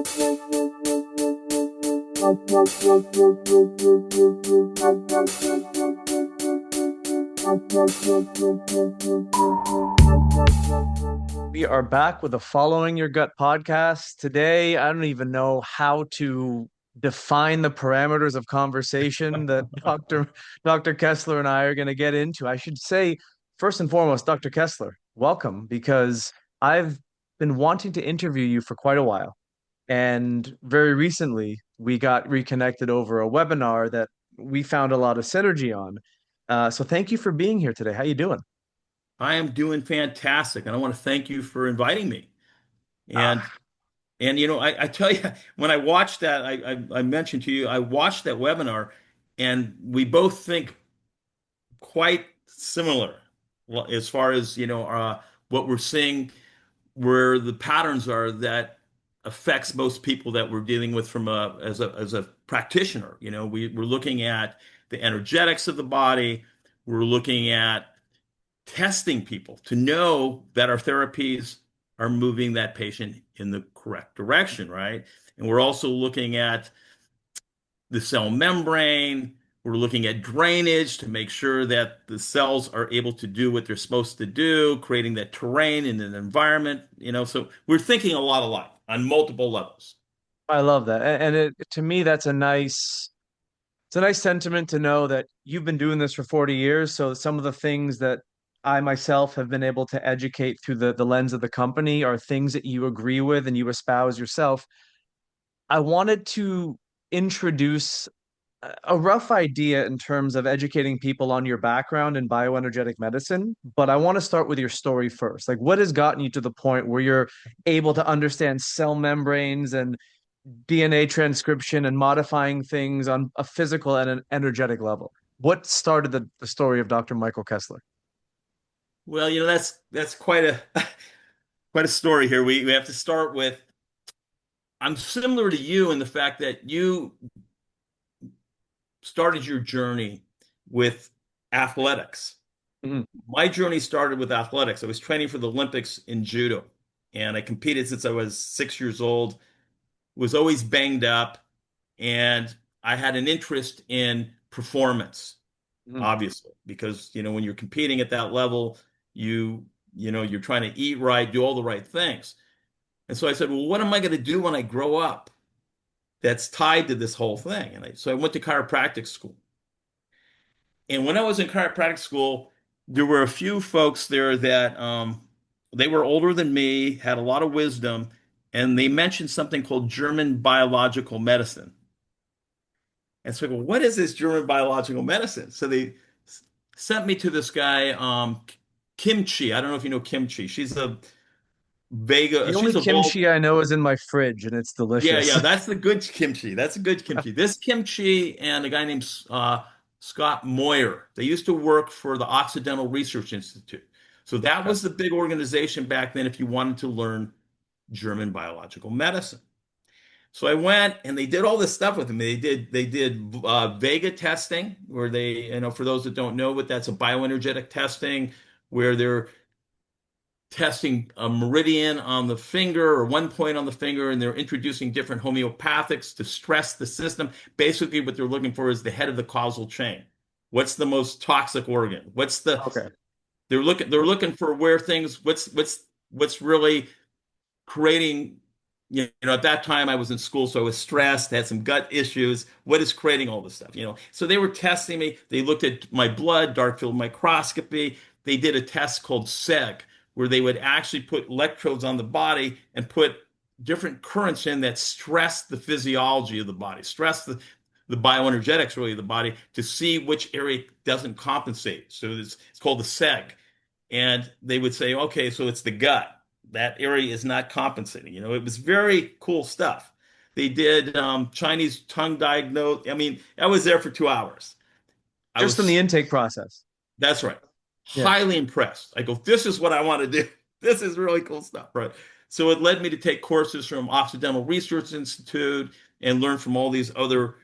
We are back with the Following Your Gut podcast. Today, I don't even know how to define the parameters of conversation that Dr. Kessler and I are going to get into. I should say, first and foremost, Dr. Kessler, welcome, because I've been wanting to interview you for quite a while. And very recently, we got reconnected over a webinar that we found a lot of synergy on. So thank you for being here today. How you doing? I am doing fantastic, and I want to thank you for inviting me. And Ah, I tell you, when I watched that, I mentioned to you, I watched that webinar, and we both think quite similar as far as what we're seeing, where the patterns are that affects most people that we're dealing with from as a practitioner. We're looking at the energetics of the body. We're looking at testing people to know that our therapies are moving that patient in the correct direction, right? And we're also looking at the cell membrane. We're looking at drainage to make sure that the cells are able to do what they're supposed to do, creating that terrain in an environment, So we're thinking a lot alike on multiple levels. I love that. And to me, it's a nice sentiment to know that you've been doing this for 40 years. So some of the things that I myself have been able to educate through the lens of the company are things that you agree with and you espouse yourself. I wanted to introduce a rough idea in terms of educating people on your background in bioenergetic medicine, but I want to start with your story first. Like, what has gotten you to the point where you're able to understand cell membranes and DNA transcription and modifying things on a physical and an energetic level? What started the story of Dr. Michael Kessler? Well, that's quite a quite a story here. We have to start with I'm similar to you in the fact that you started your journey with athletics. Mhm. My journey started with athletics. I was training for the Olympics in judo, and I competed since I was 6 years old, was always banged up, and I had an interest in performance, Mhm. obviously, because when you're competing at that level, you're trying to eat right, do all the right things. And so I said, well, what am I going to do when I grow up that's tied to this whole thing? So I went to chiropractic school. And when I was in chiropractic school, there were a few folks there that they were older than me, had a lot of wisdom, and they mentioned something called German biological medicine. And so I go, what is this German biological medicine? So they sent me to this guy, Kimchi. I don't know if you know Kimchi. The only She's a Vol kimchi I know is in my fridge, and it's Yeah, delicious. yeah, that's the good kimchi. That's a good kimchi. This kimchi and a guy named Scott Moyer, they used to work for the Occidental Research Institute. So that Okay. was the big organization back then if you wanted to learn German biological medicine. So I went and they did all this stuff with me. They did Vega testing, where for those that don't know what that's a bioenergetic testing, where they're testing a meridian on the finger or one point on the finger, and they're introducing different homeopathics to stress the system. Basically, what they're looking for is the head of the causal chain. What's the most toxic organ? Okay. They're looking for where things what's really creating. At that time I was in school, so I was stressed, had some gut issues. What is creating all this stuff? So they were testing me. They looked at my blood, dark field microscopy. They did a test called SEG, where they would actually put electrodes on the body and put different currents in that stress the physiology of the body, stress the bioenergetics really of the body to see which area doesn't compensate. So it's called the SEG. And they would say, okay, so it's the gut. That area is not compensating. It was very cool stuff. They did Chinese tongue diagnose. I mean, I was there for 2 hours. I Just in the was, intake process. that's right, Yeah. highly impressed. I go, this is what I want to do. This is really cool stuff, right? So it led me to take courses from Occidental Research Institute and learn from all these other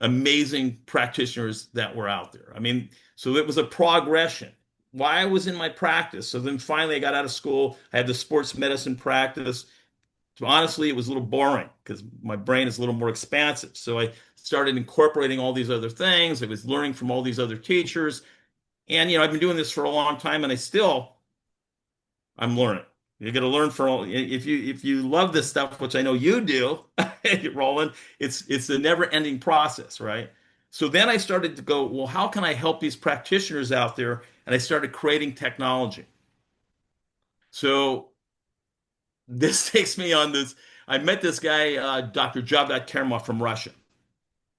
amazing practitioners that were out there. I mean, so it was a progression while I was in my practice. So then finally I got out of school. I had the sports medicine practice So honestly, it was a little boring because my brain is a little more expansive. So I started incorporating all these other things. I was learning from all these other teachers. And, I've been doing this for a long time and I'm learning. You're going to learn from if you love this stuff, which I know you do, Roland. It's a never-ending process, right? So then I started to go, well, how can I help these practitioners out there? And I started creating technology. So this takes me on this. I met this guy, Dr. Javed Kermov from Russia,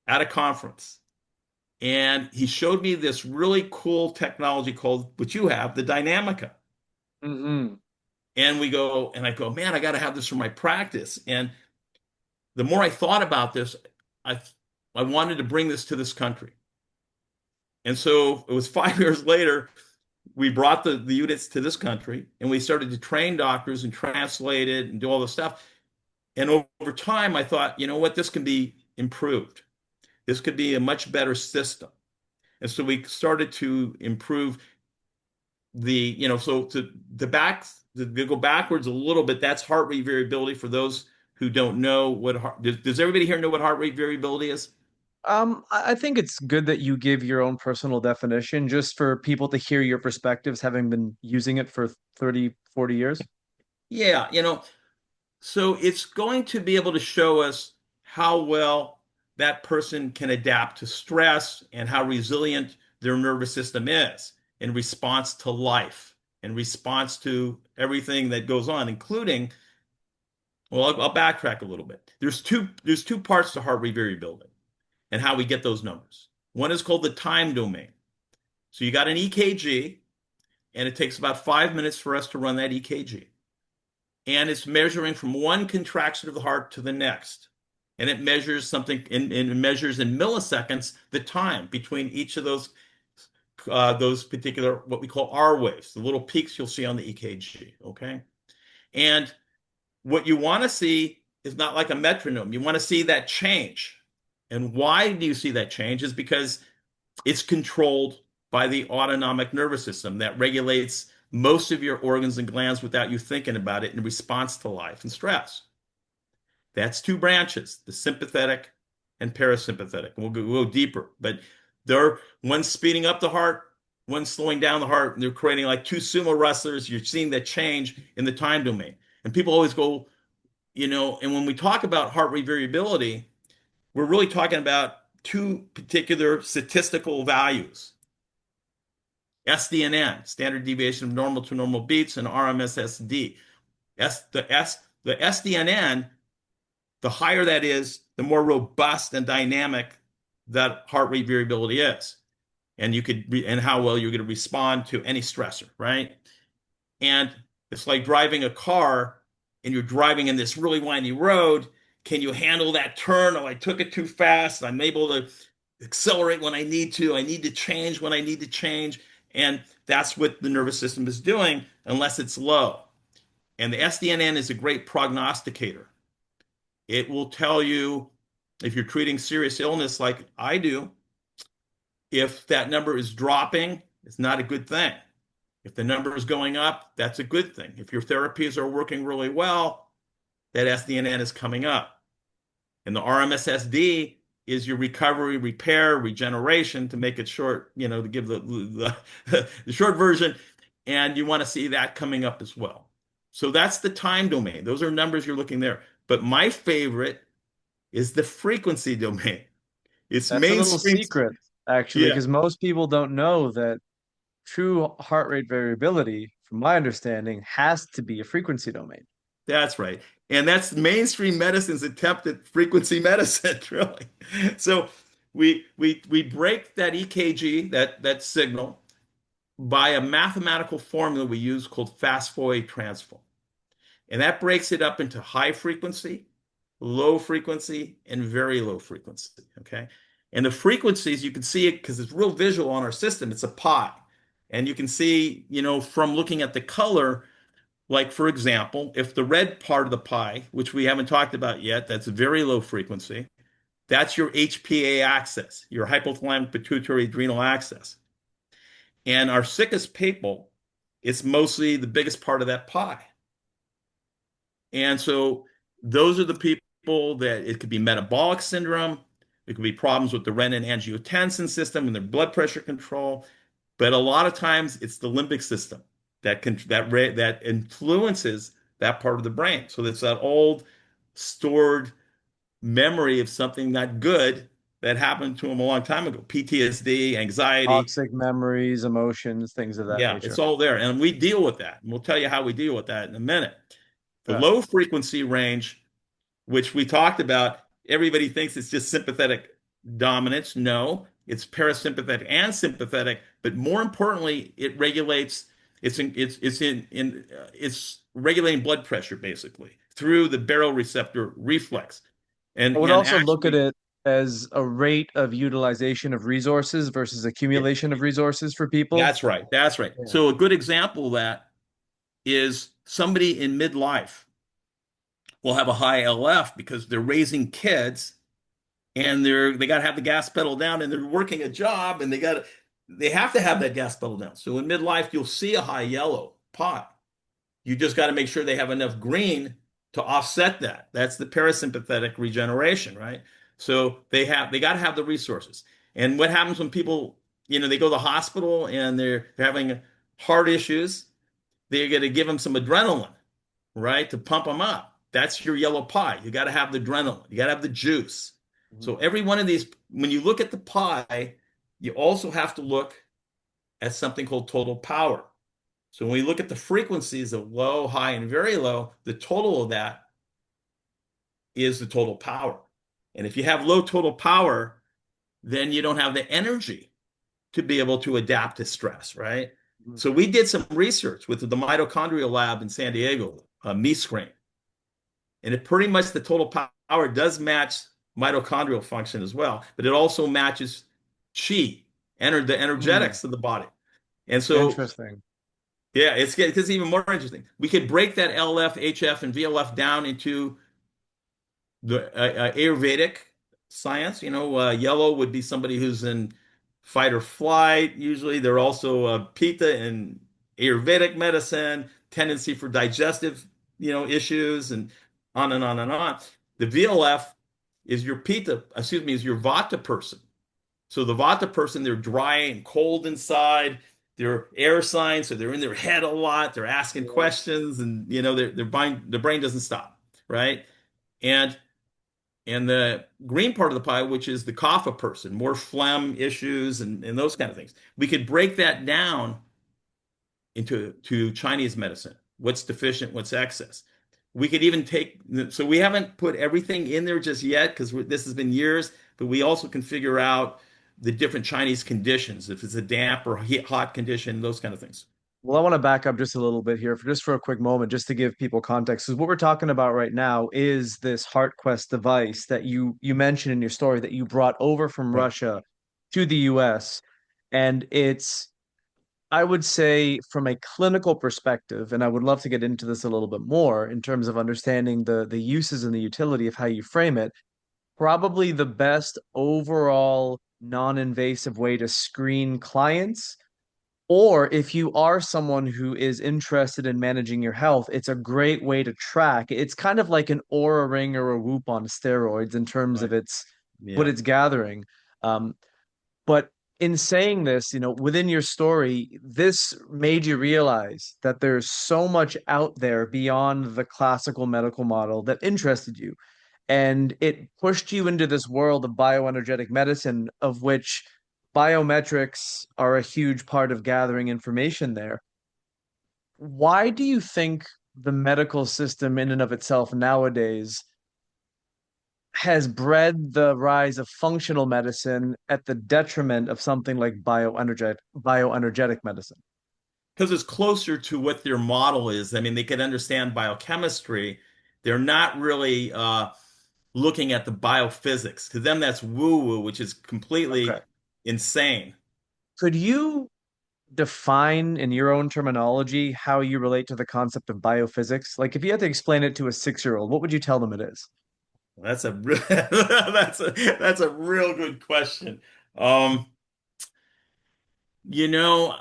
at a conference, and he showed me this really cool technology called, what you have, the Dynamica. Hmm. And I go, man, I got to have this for my practice. And the more I thought about this, I I wanted to bring this to this country. And so it was 5 years later, we brought the units to this country and we started to train doctors and translate it and do all this stuff. And over time, I thought, you know what, this can be improved. This could be a much better system. And so we started to improve so to go backwards a little bit, that's heart rate variability for those who don't know does everybody here know what heart rate variability is? I think it's good that you give your own personal definition just for people to hear your perspectives, having been using it for 30, 40 years. Yeah, so it's going to be able to show us how well that person can adapt to stress and how resilient their nervous system is in response to life, in response to everything that goes on, including, well, I'll backtrack a little bit. There's two parts to heart rate variability and how we get those numbers. One is called the time domain. So you got an EKG, and it takes about 5 minutes for us to run that EKG. And it's measuring from one contraction of the heart to the next. And it measures something and measures in milliseconds the time between each of those particular what we call R waves, the little peaks you'll see on the EKG. Okay, and what you want to see is not like a metronome. You want to see that change. And why do you see that change? Is because it's controlled by the autonomic nervous system that regulates most of your organs and glands without you thinking about it in response to life and stress. That's two branches, the sympathetic and parasympathetic. We'll go deeper, but they're one's speeding up the heart, one's slowing down the heart, and they're creating like two sumo wrestlers. You're seeing that change in the time domain. And people always go, and when we talk about heart rate variability, we're really talking about two particular statistical values. SDNN, standard deviation of normal to normal beats, and RMSSD. The SDNN, the higher that is, the more robust and dynamic that heart rate variability is, and how well you're going to respond to any stressor, right? And it's like driving a car, and you're driving in this really windy road. Can you handle that turn? Oh, I took it too fast. I'm able to accelerate when I need to. I need to change when I need to change. And that's what the nervous system is doing unless it's low. And the SDNN is a great prognosticator. It will tell you if you're treating serious illness like I do, if that number is dropping, it's not a good thing. If the number is going up, that's a good thing. If your therapies are working really well, that SDNN is coming up. And the RMSSD is your recovery, repair, regeneration, to make it short, to give the short version. And you want to see that coming up as well. So that's the time domain. Those are numbers you're looking there. But my favorite is the frequency domain. It's That's a little mainstream. secret, actually, Yeah, because most people don't know that true heart rate variability, from my understanding, has to be a frequency domain. that's right. And that's mainstream medicine's attempt at frequency medicine, really. So we break that EKG, that signal, by a mathematical formula we use called fast Fourier transform. And that breaks it up into high frequency, low frequency, and very low frequency. Okay. And the frequencies, you can see it because it's real visual on our system. It's a pie. And you can see, from looking at the color, like for example, if the red part of the pie, which we haven't talked about yet, that's very low frequency, that's your HPA axis, your hypothalamic pituitary adrenal axis. And our sickest people, it's mostly the biggest part of that pie. And so those are the people that it could be metabolic syndrome, it could be problems with the renin-angiotensin system and their blood pressure control, but a lot of times it's the limbic system that influences that part of the brain. So it's that old stored memory of something not good that happened to them a long time ago. PTSD, anxiety. Toxic memories, emotions, things of that Yeah, it's nature. all there. And we deal with that. And we'll tell you how we deal with that in a minute. The Okay. low frequency range, which we talked about, everybody thinks it's just sympathetic dominance. No, it's parasympathetic and sympathetic, but more importantly, it regulates. It's regulating blood pressure basically through the baroreceptor reflex, I would and also look at actually, it as a rate of utilization of resources versus yeah, accumulation of resources for people. that's right. That's right. Yeah. So a good example of that is somebody in midlife will have a high LF because they're raising kids and they got to have the gas pedal down and they're working a job and they have to have that gas pedal down. So in midlife, you'll see a high yellow pot. You just got to make sure they have enough green to offset that. That's the parasympathetic regeneration, right? So they got to have the resources. And what happens when people, they go to the hospital and they're having heart issues, they're going to give them some adrenaline, right, to pump them up. That's your yellow pie. You got to have the adrenaline. You got to have the juice. Mhm. So every one of these, when you look at the pie, you also have to look at something called total power. So when we look at the frequencies of low, high, and very low, the total of that is the total power. And if you have low total power, then you don't have the energy to be able to adapt to stress, right? Mhm. So we did some research with the mitochondrial lab in San Diego, me screen, and it pretty much the total power does match mitochondrial function as well, but it also matches chi, the Mm, energetics of the body. And so, interesting. yeah, it's even more interesting. We could break that LF, HF, and VLF down into the Ayurvedic science. Yellow would be somebody who's in fight or flight. Usually, they're also Pitta in Ayurvedic medicine, tendency for digestive, issues, and on and on and on. The VLF is your Pitta, excuse me, is your Vata person. So the Vata person, they're dry and cold inside. They're air signs, so they're in their head a lot. They're asking Yeah. questions, and their brain doesn't stop, right? And and the green part of the pie, which is the kapha person, more phlegm issues and those kind of things. We could break that down into Chinese medicine. What's deficient, what's excess. We could even so we haven't put everything in there just yet because this has been years, but we also can figure out the different Chinese conditions, if it's a damp or hot condition, those kind of things. Well, I want to back up just a little bit here for a quick moment, just to give people context. Because what we're talking about right now is this HeartQuest device that you mentioned in your story that you brought over from Right. Russia to the US. And it's, I would say, from a clinical perspective, and I would love to get into this a little bit more in terms of understanding the uses and the utility of how you frame it, probably the best overall non-invasive way to screen clients. Or if you are someone who is interested in managing your health, it's a great way to track. It's kind of like an Aura Ring or a Whoop on steroids in terms of Right. its what Yeah. it's gathering. Um, but in saying this, within your story, this made you realize that there's so much out there beyond the classical medical model that interested you. And it pushed you into this world of bioenergetic medicine, of which biometrics are a huge part of gathering information there. Why do you think the medical system, in and of itself, nowadays has bred the rise of functional medicine at the detriment of something like bioenergetic medicine? Because it's closer to what their model is. I mean, they can understand biochemistry. They're not really looking at the biophysics. To them, that's woo-woo, which is Okay. completely insane. Could you define in your own terminology how you relate to the concept of biophysics? Like if you had to explain it to a 6-year-old, what would you tell them it is? That's a real good question. Um, you know,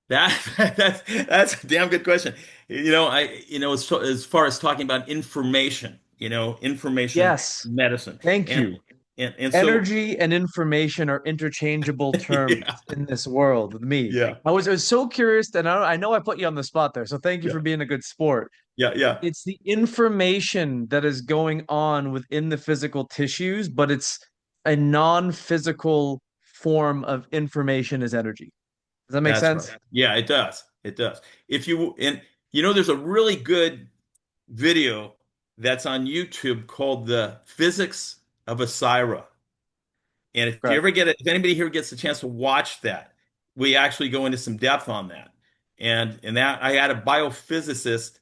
that that's a damn good question. as far as talking about information, information Yes, medicine, thank and you. so Energy and information are interchangeable terms yeah, in this world with me. yeah, I was so curious, and I know I put you on the spot there, so thank you yeah, for being a good sport. yeah, yeah. It's the information that is going on within the physical tissues, but it's a non-physical form of information as energy. Does that make That's right. sense? Yeah, it does. It does. If you and there's a really good video that's on YouTube called "The Physics of a Syra." And Correct. if anybody here gets a chance to watch that, we actually go into some depth on that. And that I had a biophysicist,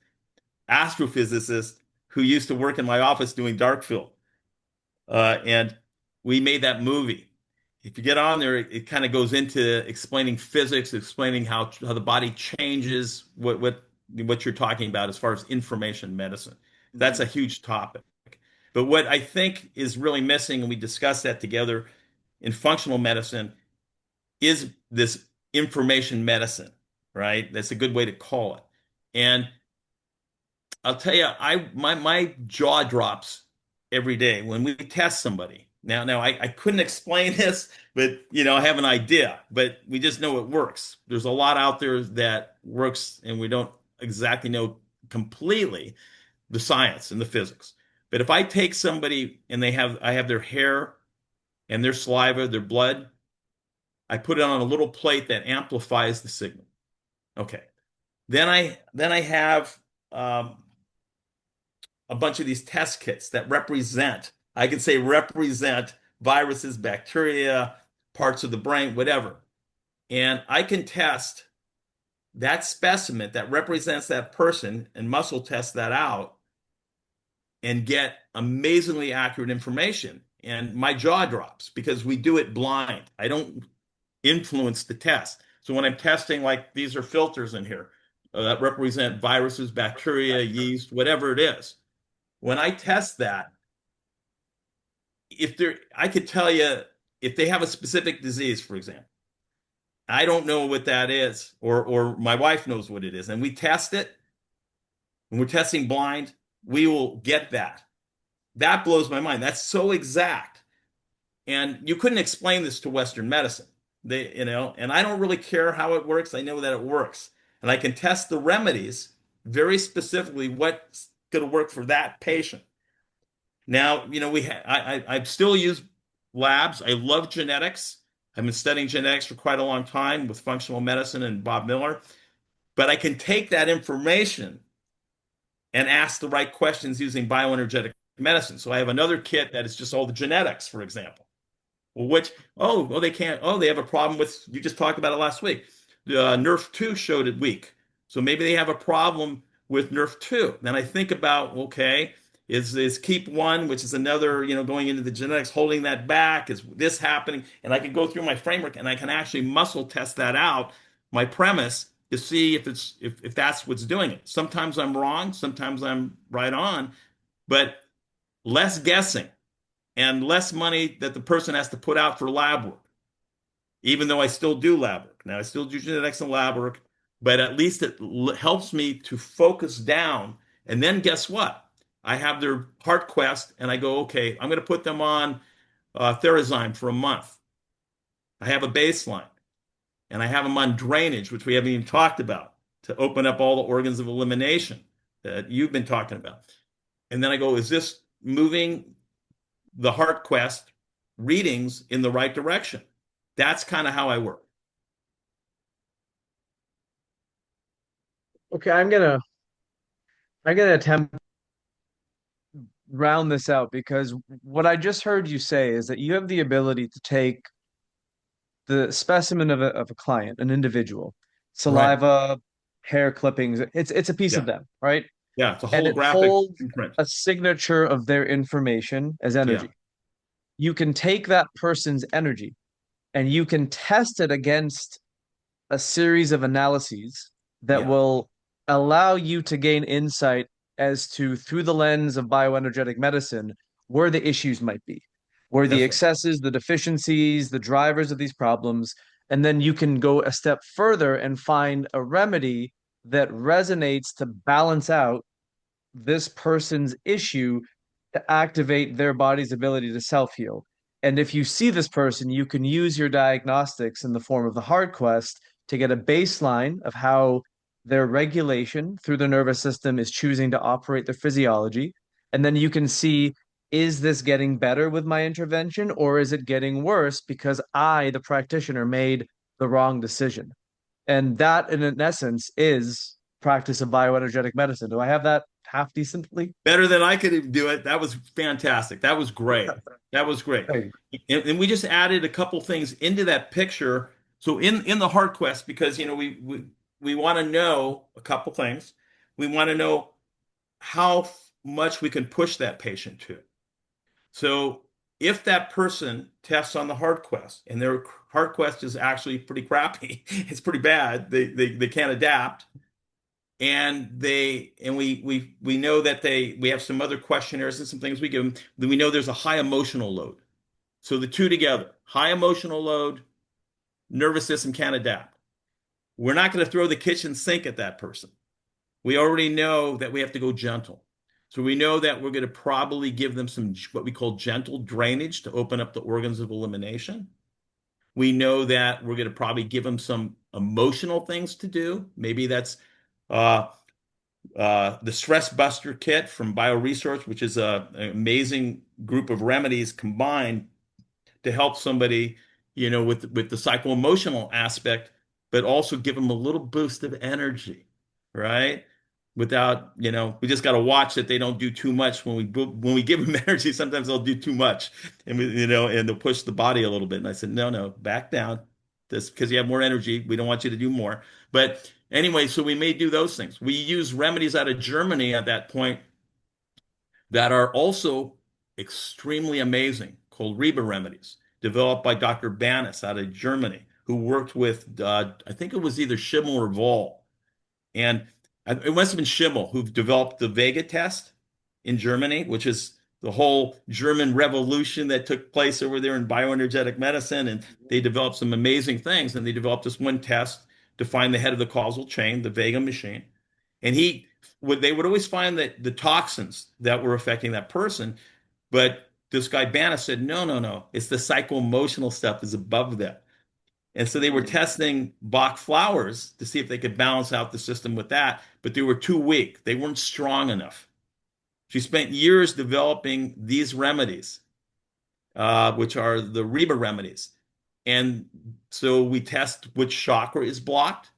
astrophysicist who used to work in my office doing dark field. And we made that movie. If you get on there, it kind of goes into explaining physics, explaining how the body changes, what you're talking about as far as information medicine. That's a Mhm. huge topic. But what I think is really missing, and we discussed that together in functional medicine, is this information medicine, right? That's a good way to call it. And I'll tell you, my jaw drops every day when we test somebody. Now I couldn't explain this, but I have an idea, but we just know it works. There's a lot out there that works, and we don't exactly know completely the science and the physics. But if I take somebody and I have their hair and their saliva, their blood, I put it on a little plate that amplifies the signal. Okay. Then I have a bunch of these test kits that I can say represent viruses, bacteria, parts of the brain, whatever. And I can test that specimen that represents that person and muscle test that out and get amazingly accurate information. And my jaw drops because we do it blind. I don't influence the test. So when I'm testing, like these are filters in here that represent viruses, bacteria, yeast, whatever it is. When I test that, I could tell you if they have a specific disease, for example. I don't know what that is, or my wife knows what it is, and we test it. When we're testing blind, we will get that. That blows my mind. That's so exact. And you couldn't explain this to Western medicine. And I don't really care how it works. I know that it works. And I can test the remedies very specifically what's going to work for that patient. Now, I still use labs. I love genetics. I've been studying genetics for quite a long time with functional medicine and Bob Miller. But I can take that information and ask the right questions using bioenergetic medicine. So I have another kit that is just all the genetics, for example. Well, they can't, they have a problem with, you just talked about it last week. Nerf 2 showed it weak. So maybe they have a problem with Nerf 2. Then I think about, okay, is keep one, which is another, going into the genetics, holding that back? Is this happening? And I can go through my framework and I can actually muscle test that out, my premise, to see if that's what's doing it. Sometimes I'm wrong, sometimes I'm right on, but less guessing and less money that the person has to put out for lab work, even though I still do lab work. Now, I still do genetics and lab work, but at least it helps me to focus down. And then guess what? I have their HeartQuest and I go, okay, I'm going to put them on Therazyme for a month. I have a baseline and I have them on drainage, which we haven't even talked about, to open up all the organs of elimination that you've been talking about. And then I go, is this moving the HeartQuest readings in the right direction? That's kind of how I work. Okay, I'm gonna attempt to round this out because what I just heard you say is that you have the ability to take the specimen of a client, an individual, Right. saliva, hair clippings, it's a piece of Yeah. them, right? Yeah. It's a And it holographic holds imprint. a signature of their information as Yeah. energy. You can take that person's energy and you can test it against a series of analyses that Yeah. will allow you to gain insight as to, through the lens of bioenergetic medicine, where the issues might be, where the That's right. excesses, the deficiencies, the drivers of these problems. And then you can go a step further and find a remedy that resonates to balance out this person's issue to activate their body's ability to self heal. And if you see this person, you can use your diagnostics in the form of the HeartQuest to get a baseline of how their regulation through the nervous system is choosing to operate their physiology. And then you can see, is this getting better with my intervention or is it getting worse because I, the practitioner, made the wrong decision? And that, in essence, is practice of bioenergetic medicine. Do I have that half decently? Better than I could do it. That was fantastic. That was great. That was great. Hey. And we just added a couple things into that picture. So in the heart quest, because we want to know a couple things. We want to know how much we can push that patient to. So if that person tests on the heart quest and their heart quest is actually pretty crappy, it's pretty bad. They can't adapt, and we know that we have some other questionnaires and some things we give them. Then we know there's a high emotional load. So the two together, high emotional load, nervous system can't adapt. We're not going to throw the kitchen sink at that person. We already know that we have to go gentle. So we know that we're going to probably give them some what we call gentle drainage to open up the organs of elimination. We know that we're going to probably give them some emotional things to do. Maybe that's uh, the Stress Buster Kit from BioResearch, which is an amazing group of remedies combined to help somebody, with the psycho-emotional aspect, but also give them a little boost of energy, right? Without, we just got to watch that they don't do too much when we give them energy. Sometimes they'll do too much, and and they'll push the body a little bit. And I said, no, no, back down. This because you have more energy. We don't want you to do more. But anyway, so we may do those things. We use remedies out of Germany at that point that are also extremely amazing, called Reba remedies, developed by Dr. Banis out of Germany, who worked with, I think it was either Schimmel or Voll. And it must have been Schimmel who developed the Vega test in Germany, which is the whole German revolution that took place over there in bioenergetic medicine. And they developed some amazing things. And they developed this one test to find the head of the causal chain, the Vega machine. And they would always find that the toxins that were affecting that person. But this guy Banna said, no, no, no. It's the psycho-emotional stuff is above that. And so they were testing Bach flowers to see if they could balance out the system with that, but they were too weak. They weren't strong enough. She spent years developing these remedies, which are the Reba remedies. And so we test which chakra is blocked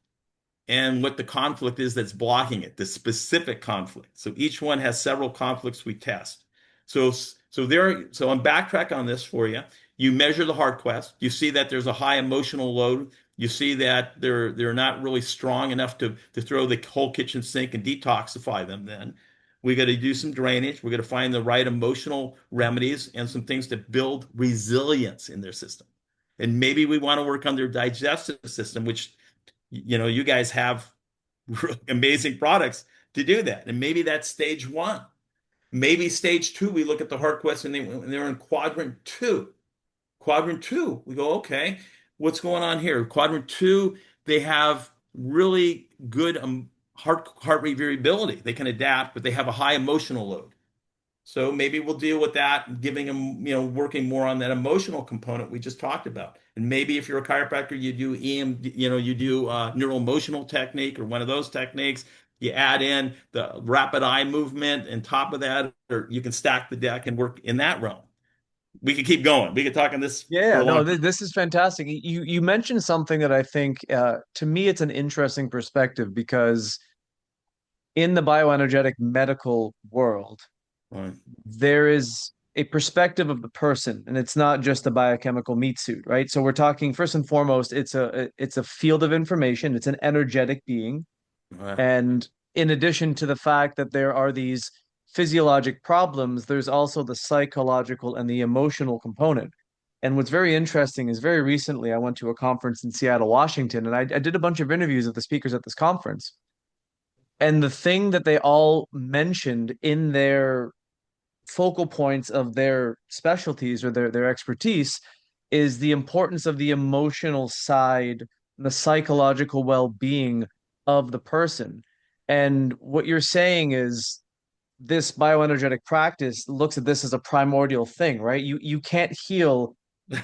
and what the conflict is that's blocking it, the specific conflict. So each one has several conflicts we test. So I'm backtrack on this for you. You measure the heart quest. You see that there's a high emotional load. You see that they're not really strong enough to throw the whole kitchen sink and detoxify them. Then we got to do some drainage. We're going to find the right emotional remedies and some things to build resilience in their system. And maybe we want to work on their digestive system, which you guys have amazing products to do that. And maybe that's stage one. Maybe stage two, we look at the heart quest and they're in quadrant two. Quadrant two, we go, okay, what's going on here? Quadrant two, they have really good heart rate variability. They can adapt, but they have a high emotional load. So maybe we'll deal with that, giving them, working more on that emotional component we just talked about. And maybe if you're a chiropractor, you do you do neural emotional technique or one of those techniques. You add in the rapid eye movement and top of that, or you can stack the deck and work in that realm. We could keep going. We could talk on this for Yeah, a no, long time. this is fantastic. You mentioned something that I think, to me, it's an interesting perspective because in the bioenergetic medical world, Right. there is a perspective of the person, and it's not just a biochemical meat suit, right? So we're talking first and foremost, it's a field of information. It's an energetic being, Right. and in addition to the fact that there are these physiologic problems, there's also the psychological and the emotional component. And what's very interesting is very recently I went to a conference in Seattle, Washington, and I did a bunch of interviews of the speakers at this conference. And the thing that they all mentioned in their focal points of their specialties or their expertise is the importance of the emotional side, the psychological well-being of the person. And what you're saying is this bioenergetic practice looks at this as a primordial thing, right? You can't heal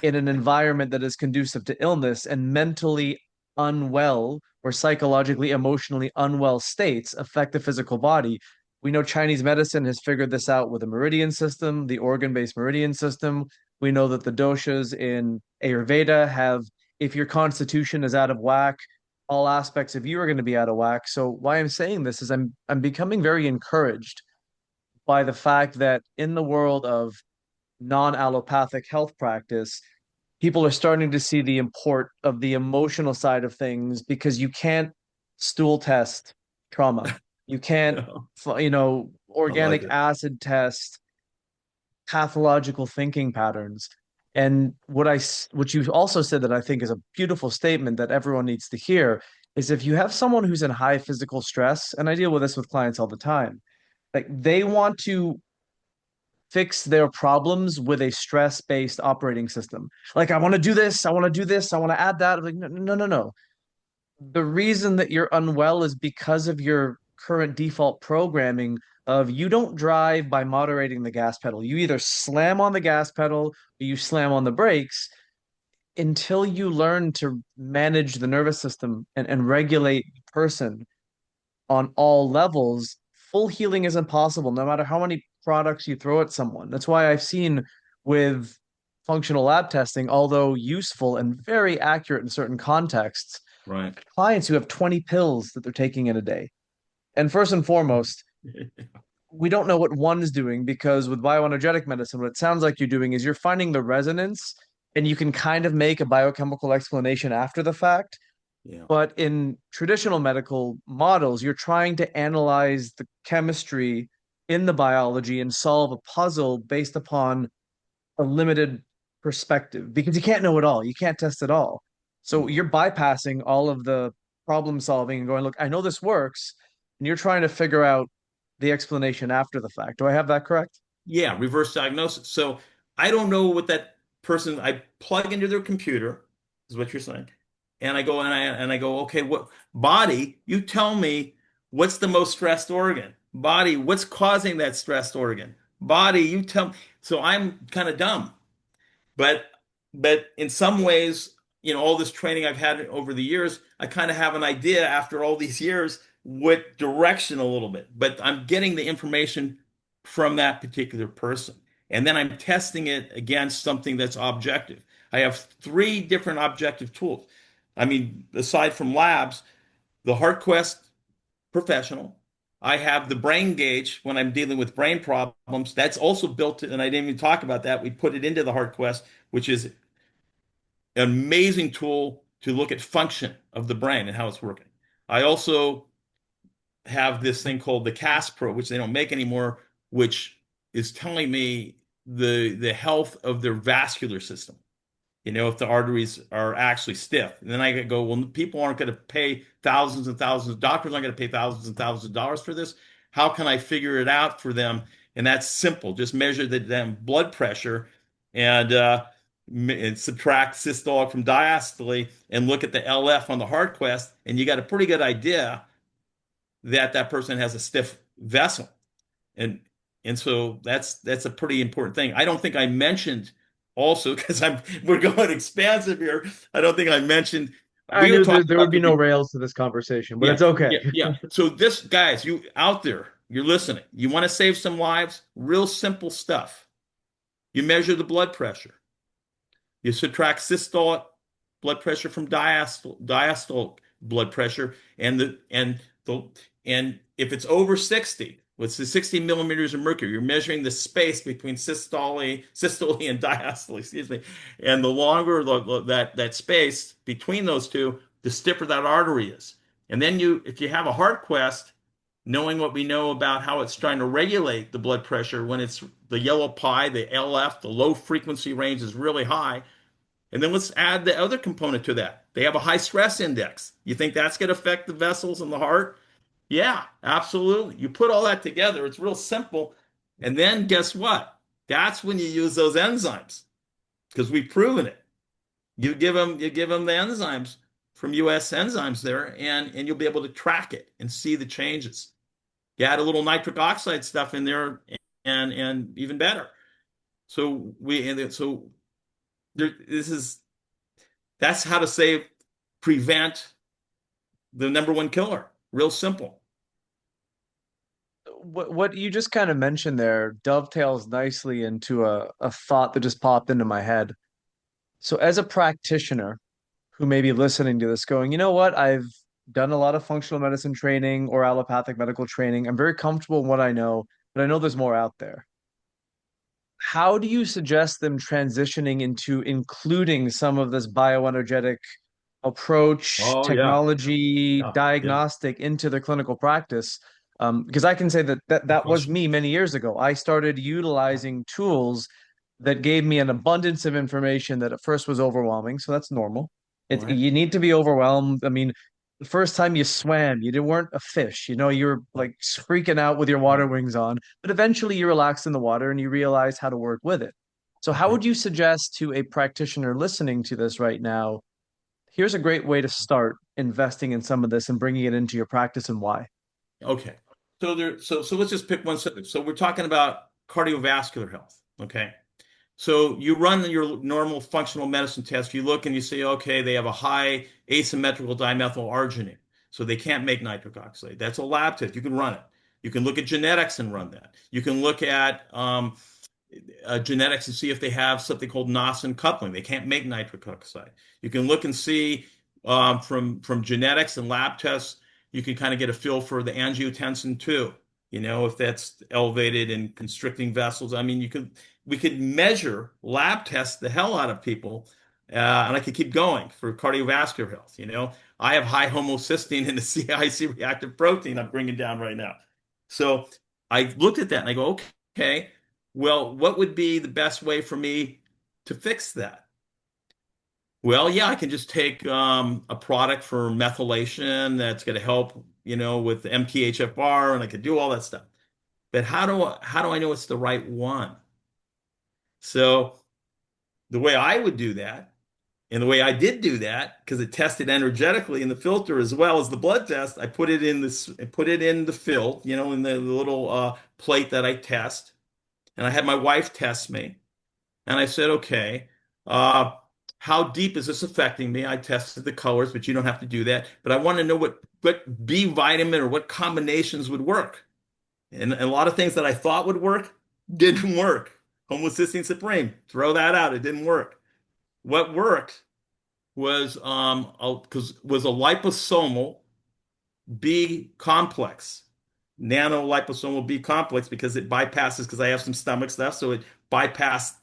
in an environment that is conducive to illness, and mentally unwell or psychologically, emotionally unwell states affect the physical body. We know Chinese medicine has figured this out with a meridian system, the organ-based meridian system. We know that the doshas in Ayurveda have, if your constitution is out of whack, all aspects of you are going to be out of whack. So why I'm saying this is I'm becoming very encouraged by the fact that in the world of non-allopathic health practice, people are starting to see the import of the emotional side of things, because you can't stool test trauma. You can't, I like organic it. acid test pathological thinking patterns. And what you also said that I think is a beautiful statement that everyone needs to hear is, if you have someone who's in high physical stress, and I deal with this with clients all the time, like they want to fix their problems with a stress-based operating system. Like, I want to do this, I want to do this, I want to add that. Like, no, no, no, no. The reason that you're unwell is because of your current default programming of, you don't drive by moderating the gas pedal. You either slam on the gas pedal or you slam on the brakes. Until you learn to manage the nervous system and regulate the person on all levels, full healing is impossible, no matter how many products you throw at someone. That's why I've seen with functional lab testing, although useful and very accurate in certain contexts, Right. clients who have 20 pills that they're taking in a day. And first and foremost, we don't know what one's doing, because with bioenergetic medicine, what it sounds like you're doing is you're finding the resonance, and you can kind of make a biochemical explanation after the fact. Yeah. But in traditional medical models, you're trying to analyze the chemistry in the biology and solve a puzzle based upon a limited perspective, because you can't know it all. You can't test it all. So Mm. you're bypassing all of the problem solving and going, look, I know this works. And you're trying to figure out the explanation after the fact. Do I have that correct? Yeah, reverse diagnosis. So I don't know what that person, I plug into their computer, is what you're saying. And I go, okay, what body, you tell me what's the most stressed organ. Body, what's causing that stressed organ? Body, you tell me. So I'm kind of dumb. But in some ways, all this training I've had over the years, I kind of have an idea after all these years what direction a little bit. But I'm getting the information from that particular person. And then I'm testing it against something that's objective. I have three different objective tools. I mean, aside from labs, the HeartQuest Professional. I have the brain gauge when I'm dealing with brain problems. That's also built, and I didn't even talk about that. We put it into the HeartQuest, which is an amazing tool to look at function of the brain and how it's working. I also have this thing called the CAS Pro, which they don't make anymore, which is telling me the health of their vascular system. If the arteries are actually stiff. And then I go, well, people aren't going to pay thousands and thousands, doctors aren't going to pay thousands and thousands of dollars for this. How can I figure it out for them? And that's simple. Just measure the damn blood pressure and, and subtract systolic from diastole and look at the LF on the HeartQuest, and you got a pretty good idea that that person has a stiff vessel. And so that's a pretty important thing. I don't think I mentioned also, because we're going expansive here. I don't think I mentioned I we were knew talking there would about be no the rails to this conversation, but yeah, it's okay. yeah, yeah. So this guys, you out there, you're listening. You want to save some lives? Real simple stuff. You measure the blood pressure. You subtract systolic blood pressure from diastolic blood pressure, the and if it's over 60, what's the 60 millimeters of mercury, you're measuring the space between systole and diastole, excuse me, and the longer that space between those two, the stiffer that artery is. And then if you have a HeartQuest, knowing what we know about how it's trying to regulate the blood pressure when it's the yellow pie, the LF, the low frequency range is really high, and then let's add the other component to that. They have a high stress index. You think that's going to affect the vessels in the heart? Yeah, absolutely. You put all that together, it's real simple. And then guess what? That's when you use those enzymes because we've proven it. You give them the enzymes. from US enzymes there, and you'll be able to track it and see the changes. You add a little nitric oxide stuff in there, and even better. So we and so there, this is that's how to say prevent the number one killer. Real simple. What you just kind of mentioned there dovetails nicely into a thought that just popped into my head. So as a practitioner who may be listening to this going, you know what? I've done a lot of functional medicine training or allopathic medical training. I'm very comfortable in what I know, but I know there's more out there. How do you suggest them transitioning into including some of this bioenergetic approach, Oh yeah, technology, yeah, yeah. diagnostic into their clinical practice? Because I can say that, Good that was question. me many years ago. I started utilizing tools that gave me an abundance of information that at first was overwhelming. So that's normal. All right. You need to be overwhelmed. I mean, the first time you swam, you weren't a fish. You were like freaking out with your water Right. wings on, but eventually you relaxed in the water and you realize how to work with it. So, how Okay. would you suggest to a practitioner listening to this right now? Here's a great way to start investing in some of this and bringing it into your practice and why. Okay. So let's just pick one subject. So we're talking about cardiovascular health. Okay. So you run your normal functional medicine test. You look and you say, okay, they have a high asymmetrical dimethyl arginine, so they can't make nitric oxide. That's a lab test. You can run it. You can look at genetics and run that. You can look at genetics and see if they have something called Nossen coupling. They can't make nitric oxide. You can look and see from genetics and lab tests. You can kind of get a feel for the angiotensin too. If that's elevated and constricting vessels. I mean, we could measure lab test the hell out of people, and I could keep going for cardiovascular health. I have high homocysteine in the CIC reactive protein I'm bringing down right now. So I looked at that and I go, okay, well, what would be the best way for me to fix that? Well, yeah, I can just take a product for methylation that's going to help, with MTHFR, and I could do all that stuff. But how do I know it's the right one? So the way I would do that, and the way I did do that, because it tested energetically in the filter as well as the blood test, I put it in the fill, in the little plate that I test, and I had my wife test me. And I said, okay, uh, how deep is this affecting me? I tested the colors, but you don't have to do that. But I want to know what B vitamin or what combinations would work. And a lot of things that I thought would work didn't work. Homocysteine supreme, throw that out. It didn't work. What worked was was a liposomal B complex, nano liposomal B complex, because it bypasses, because I have some stomach stuff, so it bypassed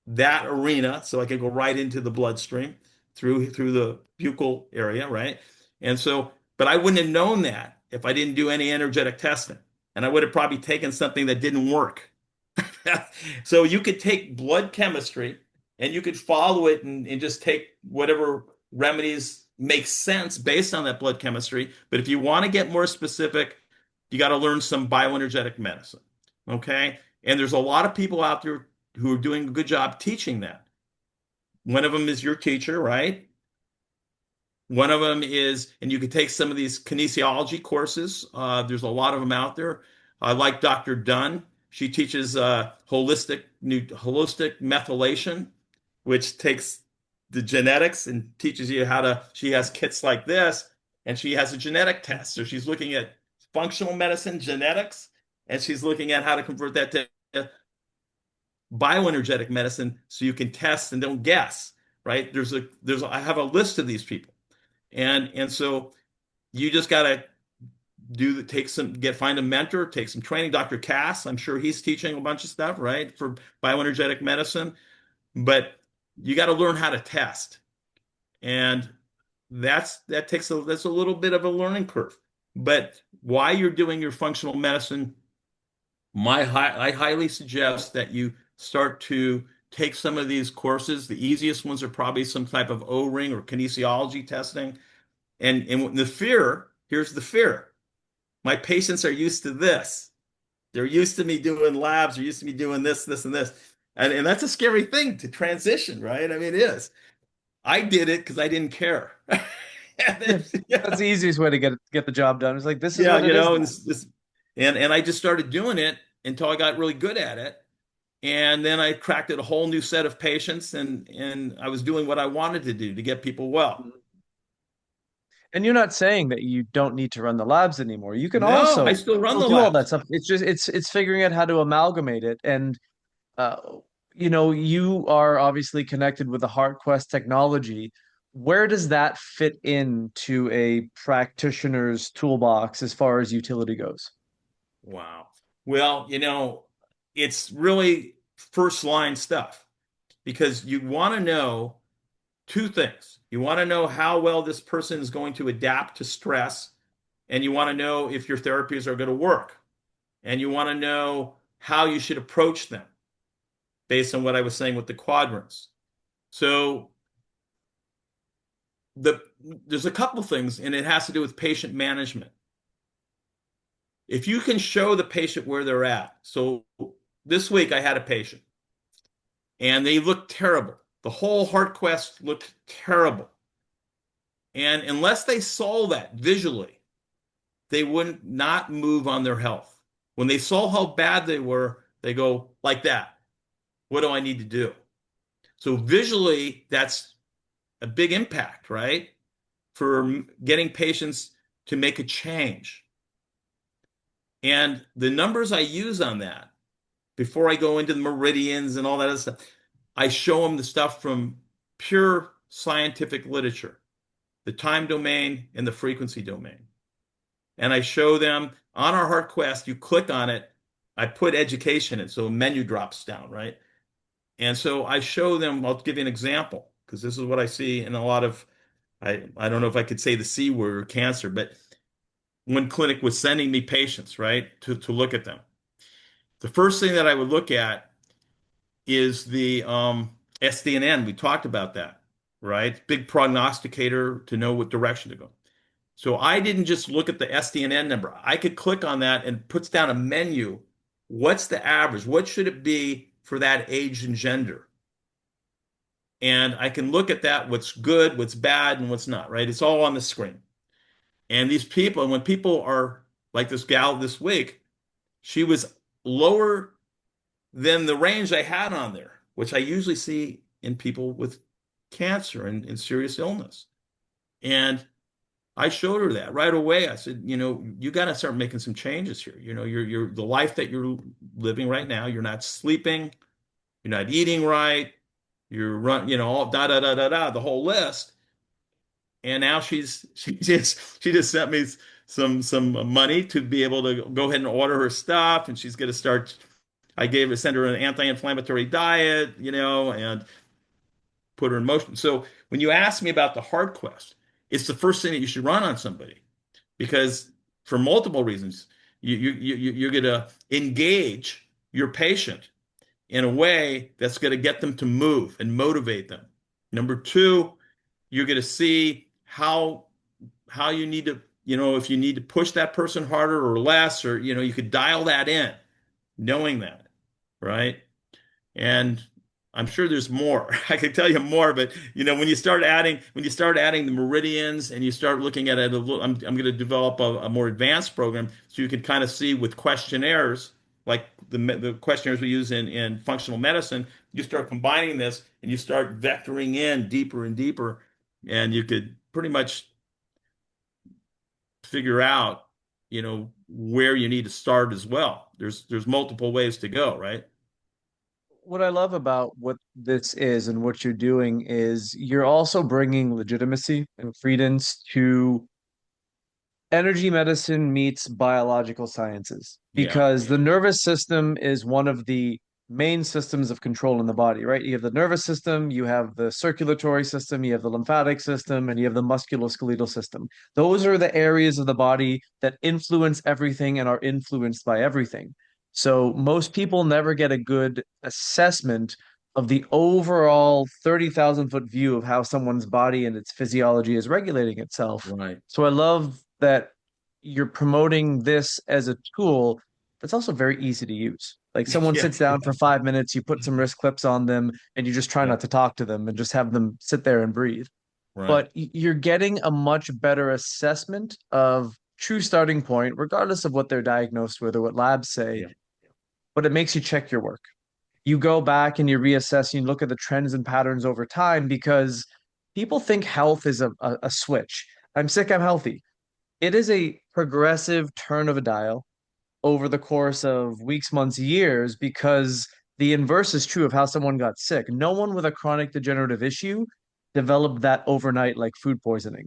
that arena, so I could go right into the bloodstream through the buccal area, right? And so, but I wouldn't have known that if I didn't do any energetic testing, and I would have probably taken something that didn't work. So you could take blood chemistry and you could follow it, and just take whatever remedies make sense based on that blood chemistry. But if you want to get more specific, you got to learn some bioenergetic medicine. Okay. And there's a lot of people out there who are doing a good job teaching that. One of them is your teacher, right? One of them is, and you can take some of these kinesiology courses. There's a lot of them out there. I like Dr. Dunn. She teaches holistic methylation, which takes the genetics and teaches you how to. She has kits like this, and she has a genetic test. So she's looking at functional medicine genetics, and she's looking at how to convert that to bioenergetic medicine, so you can test and don't guess. Right? I have a list of these people, and so you just got to find a mentor, take some training. Dr. Cass, I'm sure he's teaching a bunch of stuff, right, for bioenergetic medicine. But you got to learn how to test, and that's a little bit of a learning curve. But while you're doing your functional medicine, I highly suggest that you start to take some of these courses. The easiest ones are probably some type of O-ring or kinesiology testing. And here's the fear. My patients are used to this. They're used to me doing labs. They're used to me doing this, and this. And that's a scary thing to transition, right? I mean, it is. I did it because I didn't care. Yeah. That's Yeah, the easiest way to get the job done. It's like this is yeah, what it you is know, now. and and I just started doing it until I got really good at it. And then I attracted a whole new set of patients, and I was doing what I wanted to do to get people well. And you're not saying that you don't need to run the labs anymore. You can No, I also still run still the do all that labs. stuff. It's just it's figuring out how to amalgamate it. And uh, you are obviously connected with the HeartQuest technology. Where does that fit into a practitioner's toolbox as far as utility goes? Wow. Well, it's really first line stuff because you want to know two things. You want to know how well this person is going to adapt to stress, and you want to know if your therapies are going to work, and you want to know how you should approach them based on what I was saying with the quadrants. So the there's a couple things, and it has to do with patient management. If you can show the patient where they're at. So this week I had a patient and they looked terrible. The whole HeartQuest looked terrible. And unless they saw that visually, they wouldn't not move on their health. When they saw how bad they were, they go like that. What do I need to do? So visually, that's a big impact, right? For getting patients to make a change. And the numbers I use on that before I go into the meridians and all that other stuff, I show them the stuff from pure scientific literature, the time domain and the frequency domain. And I show them on our Heart Quest, you click on it, I put education in, so a menu drops down, right? And so I show them, I'll give you an example, because this is what I see in a lot of, I don't know if I could say the C word or cancer, but one clinic was sending me patients, right, to look at them. The first thing that I would look at is the SDNN. We talked about that, right? Big prognosticator to know what direction to go. So I didn't just look at the SDNN number. I could click on that and puts down a menu. What's the average? What should it be for that age and gender? And I can look at that, what's good, what's bad, and what's not, right? It's all on the screen. And these people, and when people are like this gal this week, she was lower than the range I had on there, which I usually see in people with cancer and serious illness. And I showed her that right away. I said, you got to start making some changes here. You're the life that you're living right now. You're not sleeping. You're not eating right. You're all da da da da da the whole list. And now she just sent me some money to be able to go ahead and order her stuff, and she's going to start. I send her an anti-inflammatory diet, and put her in motion. So when you ask me about the hard quest, it's the first thing that you should run on somebody because for multiple reasons, you're going to engage your patient in a way that's going to get them to move and motivate them. Number two, you're going to see how you need to, if you need to push that person harder or less, or you could dial that in, knowing that, right? And I'm sure there's more. I could tell you more, but when you start adding the meridians and you start looking at it, I'm going to develop a more advanced program so you can kind of see with questionnaires, like the questionnaires we use in functional medicine. You start combining this and you start vectoring in deeper and deeper, and you could pretty much figure out, where you need to start as well. There's multiple ways to go, right? What I love about what this is and what you're doing is you're also bringing legitimacy and credence to energy medicine meets biological sciences Yeah, because the nervous system is one of the main systems of control in the body, right? You have the nervous system, you have the circulatory system, you have the lymphatic system, and you have the musculoskeletal system. Those are the areas of the body that influence everything and are influenced by everything. So most people never get a good assessment of the overall 30,000 foot view of how someone's body and its physiology is regulating itself. right. So I love that you're promoting this as a tool that's also very easy to use. Like someone Yeah, sits down for 5 minutes, you put some wrist clips on them, and you just try yeah. not to talk to them and just have them sit there and breathe. Right. but you're getting a much better assessment of true starting point, regardless of what they're diagnosed with or what labs say, Yeah. but it makes you check your work. You go back and you reassess, and you look at the trends and patterns over time because people think health is a switch. I'm sick, I'm healthy. It is a progressive turn of a dial over the course of weeks, months, years, because the inverse is true of how someone got sick. No one with a chronic degenerative issue developed that overnight like food poisoning.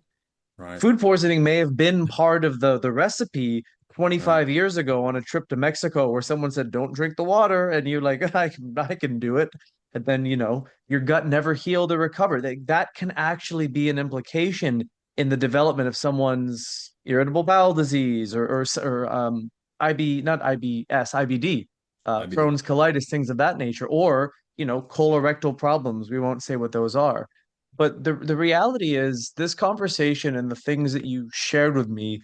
Right. Food poisoning may have been part of the recipe Right. 25 years ago on a trip to Mexico where someone said, don't drink the water. And you're like, I can do it. And then, your gut never healed or recovered. That can actually be an implication in the development of someone's irritable bowel disease or not IBS, IBD, IBD. Crohn's colitis, things of that nature, or, colorectal problems. We won't say what those are. But the reality is, this conversation and the things that you shared with me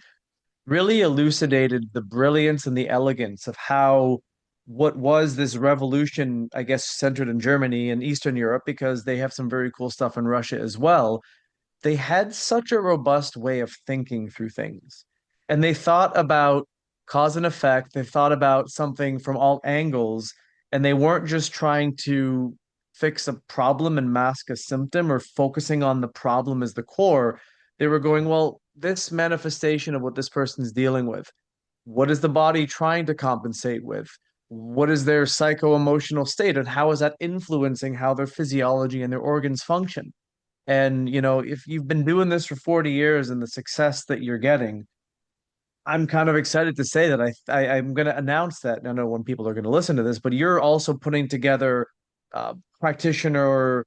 really elucidated the brilliance and the elegance of how what was this revolution, I guess, centered in Germany and Eastern Europe, because they have some very cool stuff in Russia as well. They had such a robust way of thinking through things. And they thought about cause and effect. They thought about something from all angles. And they weren't just trying to fix a problem and mask a symptom or focusing on the problem as the core. They were going, well, this manifestation of what this person's dealing with, what is the body trying to compensate with? What is their psycho-emotional state? And how is that influencing how their physiology and their organs function? And, if you've been doing this for 40 years and the success that you're getting, I'm kind of excited to say that I'm going to announce that. I don't know when people are going to listen to this, but you're also putting together practitioner,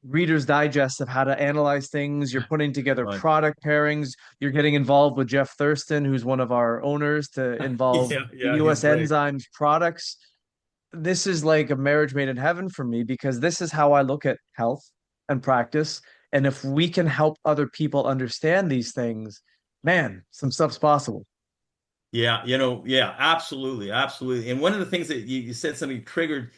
Reader's Digest of how to analyze things. You're putting together Right. product pairings. You're getting involved with Jeff Thurston, who's one of our owners, to involve Yeah. the Yeah. He's US great. Enzymes products. This is like a marriage made in heaven for me because this is how I look at health and practice. And if we can help other people understand these things, man, some stuff's possible. Yeah. Yeah, absolutely. Absolutely. And one of the things that you said something triggered,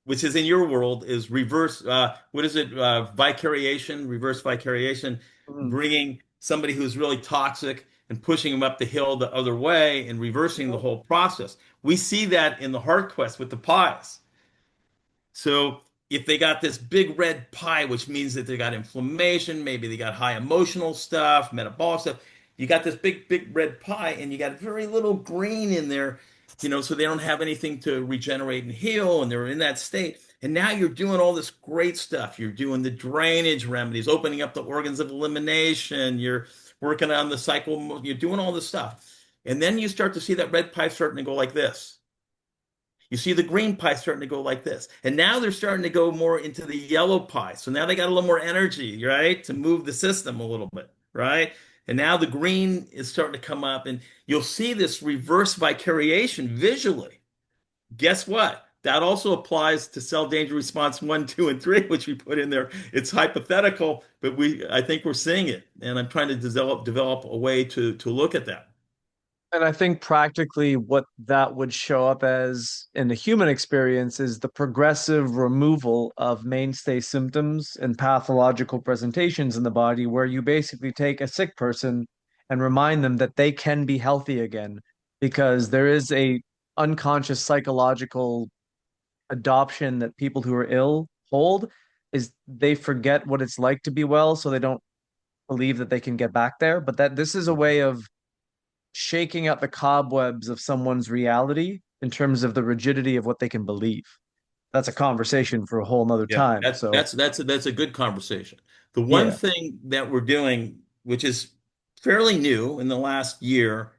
which is in your world, is reverse, what is it? Vicariation, reverse vicariation, Mhm. bringing somebody who's really toxic and pushing them up the hill the other way and reversing the Yep. whole process. We see that in the HeartQuest with the pies. So if they got this big red pie, which means that they got inflammation, maybe they got high emotional stuff, metabolic stuff, you got this big red pie and you got very little green in there, so they don't have anything to regenerate and heal and they're in that state. And now you're doing all this great stuff. You're doing the drainage remedies, opening up the organs of elimination. You're working on the cycle. You're doing all this stuff. And then you start to see that red pie starting to go like this. You see the green pie starting to go like this. And now they're starting to go more into the yellow pie. So now they got a little more energy, right? To move the system a little bit, right? And now the green is starting to come up and you'll see this reverse vicariation visually. Guess what? That also applies to cell danger response one, two, and three, which we put in there. It's hypothetical, but I think we're seeing it. And I'm trying to develop a way to look at that. And I think practically what that would show up as in the human experience is the progressive removal of mainstay symptoms and pathological presentations in the body, where you basically take a sick person and remind them that they can be healthy again, because there is a unconscious psychological adoption that people who are ill hold, is they forget what it's like to be well, so they don't believe that they can get back there. But that this is a way of shaking out the cobwebs of someone's reality in terms of the rigidity of what they can believe. That's a conversation for a whole nother Yeah, time. that, So, that's a good conversation. The one yeah. thing that we're doing, which is fairly new in the last year,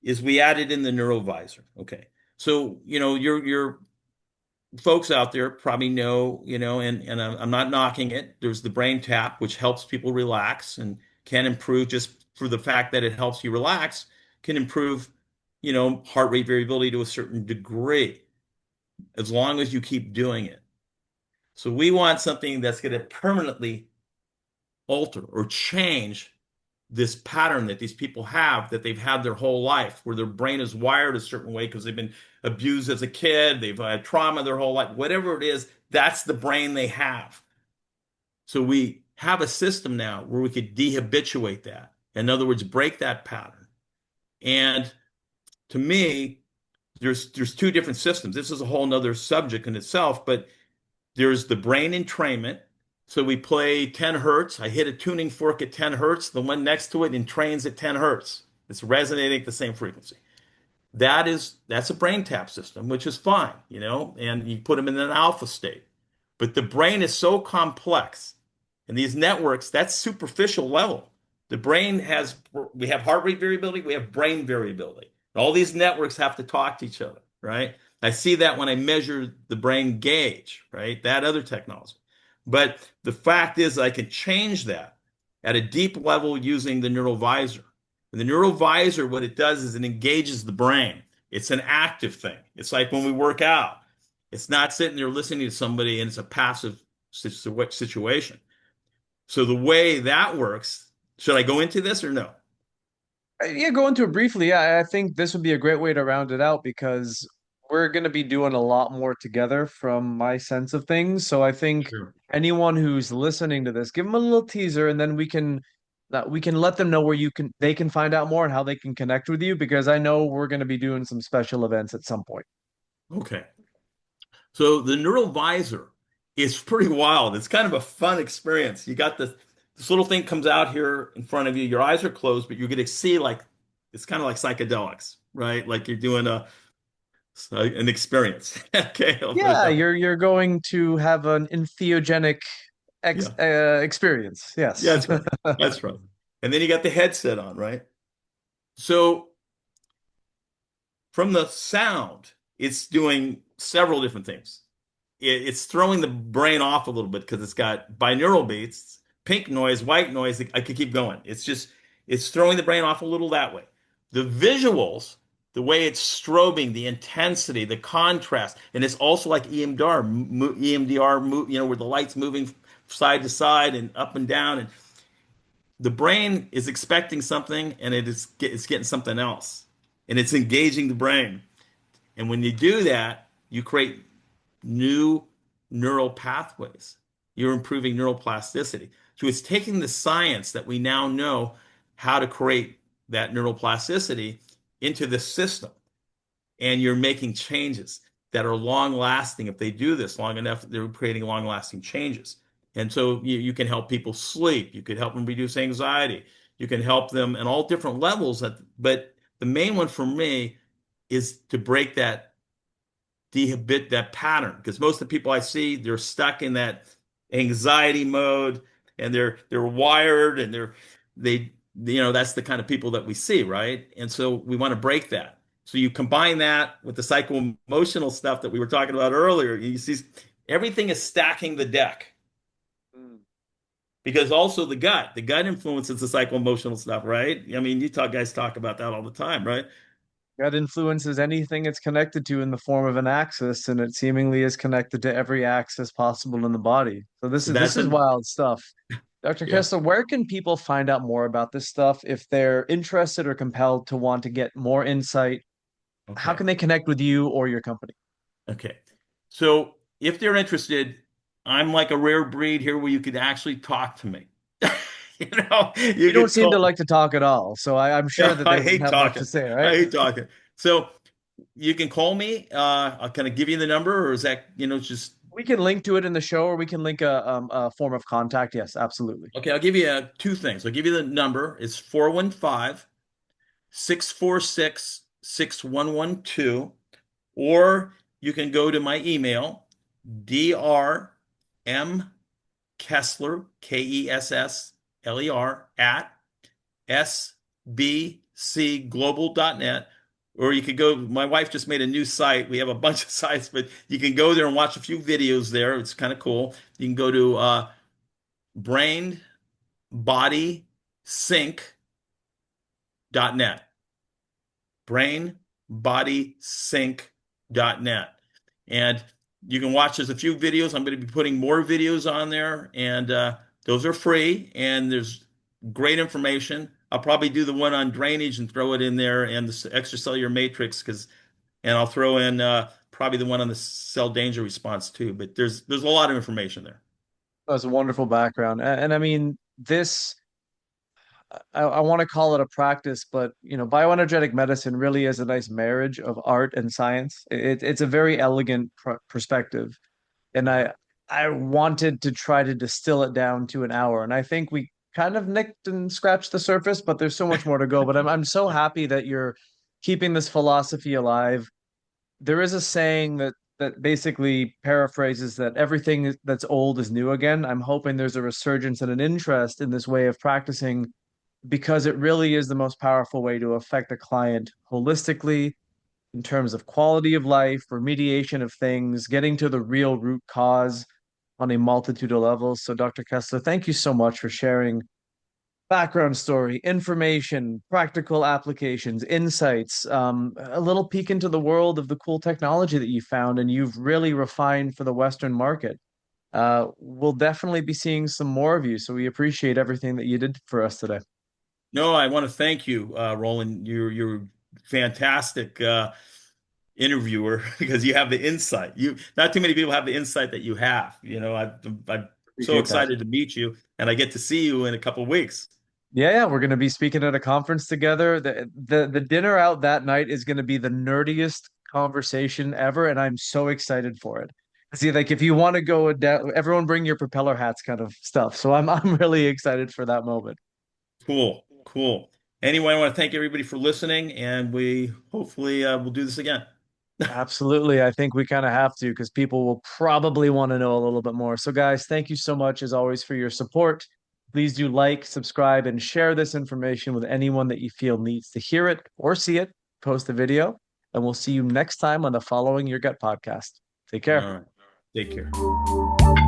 is we added in the neurovisor. Okay. So, your folks out there probably know, and I'm not knocking it. There's the brain tap, which helps people relax and can improve just for the fact that it helps you relax, can improve, heart rate variability to a certain degree, as long as you keep doing it. So we want something that's going to permanently alter or change this pattern that these people have that they've had their whole life, where their brain is wired a certain way because they've been abused as a kid, they've had trauma their whole life, whatever it is, that's the brain they have. So we have a system now where we could dehabituate that. In other words, break that pattern. And to me, there's two different systems. This is a whole nother subject in itself, but there's the brain entrainment. So we play 10 hertz. I hit a tuning fork at 10 hertz. The one next to it entrains at 10 hertz. It's resonating at the same frequency. That's a brain tap system, which is fine, and you put them in an alpha state. But the brain is so complex, and these networks, that's superficial level. The brain has, we have heart rate variability, we have brain variability. All these networks have to talk to each other, right? I see that when I measure the brain gauge, right? That other technology. But the fact is, I can change that at a deep level using the neural visor. And the neural visor, what it does is it engages the brain. It's an active thing. It's like when we work out. It's not sitting there listening to somebody and it's a passive situation. So the way that works, should I go into this or no? Yeah, go into it briefly. Yeah, I think this would be a great way to round it out because we're going to be doing a lot more together from my sense of things. So I think Sure. anyone who's listening to this, give them a little teaser, and then we can let them know where they can find out more and how they can connect with you because I know we're going to be doing some special events at some point. Okay. So the neural visor is pretty wild. It's kind of a fun experience. You got this little thing comes out here in front of you. Your eyes are closed, but you're going to see like it's kind of like psychedelics, right? Like you're doing an experience. Okay, I'll put it Yeah, that way. you're going to have an entheogenic Yeah, experience. yeah, Yes. that's right. That's right. And then you got the headset on, right? So from the sound, it's doing several different things. It's throwing the brain off a little bit because it's got binaural beats, pink noise, white noise. I could keep going. It's throwing the brain off a little that way. The visuals, the way it's strobing, the intensity, the contrast, and it's also like EMDR, where the light's moving side to side and up and down, and the brain is expecting something and it's getting something else, and it's engaging the brain. And when you do that, you create new neural pathways. You're improving neuroplasticity. So it's taking the science that we now know how to create that neuroplasticity into the system. And you're making changes that are long lasting. If they do this long enough, they're creating long lasting changes. And so you can help people sleep. You could help them reduce anxiety. You can help them in all different levels. But the main one for me is to break that pattern, because most of the people I see, they're stuck in that anxiety mode, and they're wired, and they that's the kind of people that we see, right? And so we want to break that. So you combine that with the psycho emotional stuff that we were talking about earlier. You see everything is stacking the deck, Mm. because also the gut influences the psycho emotional stuff, right? I mean, guys talk about that all the time, right? That influences anything it's connected to in the form of an axis, and it seemingly is connected to every axis possible in the body. So this That's is an wild stuff. Dr. Yeah. Kessler, where can people find out more about this stuff if they're interested or compelled to want to get more insight? How Okay. can they connect with you or your company? Okay. So if they're interested, I'm like a rare breed here where you could actually talk to me. You You don't could seem to call. like to talk at all, so I'm sure Yeah, that they I wouldn't hate have much to talking. say, I right? hate talking. So you can call me. I'll kind of give you the number, or is that, just We can link to it in the show, or we can link a form of contact. Yes, absolutely. okay. I'll give you two things. I'll give you the number. It's 415-646-6112, or you can go to my email, drm Kessler, Kessler, at sbcglobal.net. Or you could go, my wife just made a new site. We have a bunch of sites, but you can go there and watch a few videos there. It's kind of cool. You can go to brainbodysync.net. Brainbodysync.net. And you can watch, there's a few videos. I'm going to be putting more videos on there, and those are free, and there's great information. I'll probably do the one on drainage and throw it in there, and the extracellular matrix, and I'll throw in probably the one on the cell danger response too. But there's a lot of information there. That's a wonderful background. And I mean, this, I want to call it a practice, but bioenergetic medicine really is a nice marriage of art and science. It's a very elegant perspective. And Yeah. I wanted to try to distill it down to an hour. And I think we kind of nicked and scratched the surface, but there's so much more to go. But I'm so happy that you're keeping this philosophy alive. There is a saying that basically paraphrases that everything that's old is new again. I'm hoping there's a resurgence and an interest in this way of practicing because it really is the most powerful way to affect a client holistically in terms of quality of life, remediation of things, getting to the real root cause on a multitude of levels. So, Dr. Kessler, thank you so much for sharing background story, information, practical applications, insights, a little peek into the world of the cool technology that you found and you've really refined for the Western market. We'll definitely be seeing some more of you. So we appreciate everything that you did for us today. No, I want to thank you, Roland. You're fantastic interviewer because you have the insight. You not too many people have the insight that you have. I'm so Appreciate that. excited to meet you, and I get to see you in a couple of weeks. Yeah, we're going to be speaking at a conference together. The dinner out that night is going to be the nerdiest conversation ever, and I'm so excited for it. See, like if you want to go down, everyone bring your propeller hats kind of stuff. So I'm really excited for that moment. Cool, cool. Anyway, I want to thank everybody for listening, and we hopefully will do this again. Absolutely. I think we kind of have to because people will probably want to know a little bit more. So, guys, thank you so much as always for your support. Please do like, subscribe, and share this information with anyone that you feel needs to hear it or see it. Post the video, and we'll see you next time on the Following Your Gut podcast. Take All care. right. Take care.